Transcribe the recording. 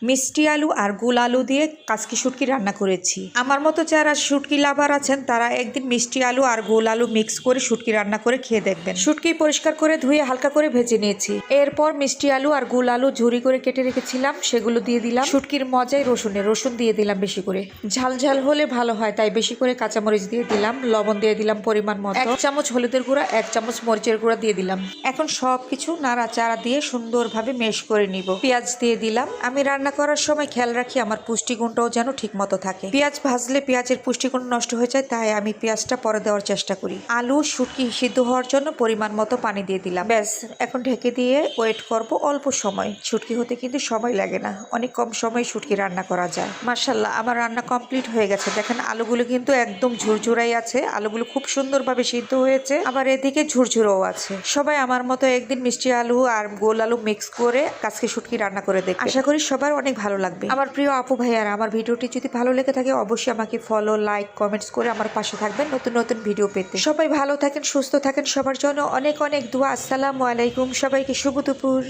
মিষ্টি আলু আর গুল আলু দিয়ে কাচকি শুটকি রান্না করেছি। আমার মতো যারা শুটকি লাভার আছেন তারা একদিন মিষ্টি আলু আর গুল আলু মিক্স করে শুটকি রান্না করে খেয়ে দেখবেন। শুটকি পরিষ্কার করে ধুয়ে হালকা করে ভেজে নিয়েছি। এরপর মিষ্টি আলু আর গুল আলু ঝুরি করে কেটে রেখেছিলাম, সেগুলো দিয়ে দিলাম। শুটকির মজাই রসুন দিয়ে দিলাম বেশি করে, ঝাল ঝাল হলে ভালো হয় তাই বেশি করে কাঁচামরিচ দিয়ে দিলাম, লবণ দিয়ে দিলাম পরিমাণ মতো, 1 চামচ হলুদের গুঁড়া, 1 চামচ মরিচের গুঁড়া দিয়ে দিলাম। এখন সবকিছু নাড়াচাড়া দিয়ে সুন্দরভাবে মেশ করে নিব। পেঁয়াজ দিয়ে দিলাম। আমি রান্না করার সময় খেয়াল রাখি আমার পুষ্টিগুণটাও যেন ঠিক মতো থাকে। পেঁয়াজ ভাজলে পেঁয়াজের পুষ্টিগুণ নষ্ট হয়ে যায়, তাই আমি পেঁয়াজটা পরে দেওয়ার চেষ্টা করি। আলু শুটকি সিদ্ধ হওয়ার জন্য পরিমাণ মতো পানি দিয়ে দিলাম। ব্যাস, এখন ঢেকে দিয়ে ওয়েট করব অল্প সময়। শুটকি হতে কিন্তু সময় লাগে না, অনেক কম সময় শুটকি রান্না করা যায়। মাশাআল্লাহ, আমার রান্না কমপ্লিট হয়ে গেছে। দেখেন আলুগুলো কিন্তু একদম ঝুরঝুরাই আছে, আলুগুলো খুব সুন্দরভাবে সিদ্ধ হয়েছে, আবার এদিকে ঝুরঝুরও আছে। সবাই আমার মতো একদিন মিষ্টি আলু আর গোল আলু মিক্স করে কাচকি শুটকি রান্না করে দেখবে। আশা করি সবার অনেক ভালো লাগবে। আমার প্রিয় আপু ভাইয়ারা, আমার ভিডিওটি যদি ভালো লেগে থাকে অবশ্যই আমাকে ফলো, লাইক, কমেন্টস করে আমার পাশে থাকবেন নতুন নতুন ভিডিও পেতে। সবাই ভালো থাকেন, সুস্থ থাকেন, সবার জন্য অনেক অনেক দোয়া। আসসালামু আলাইকুম, সবাইকে শুভ দুপুর।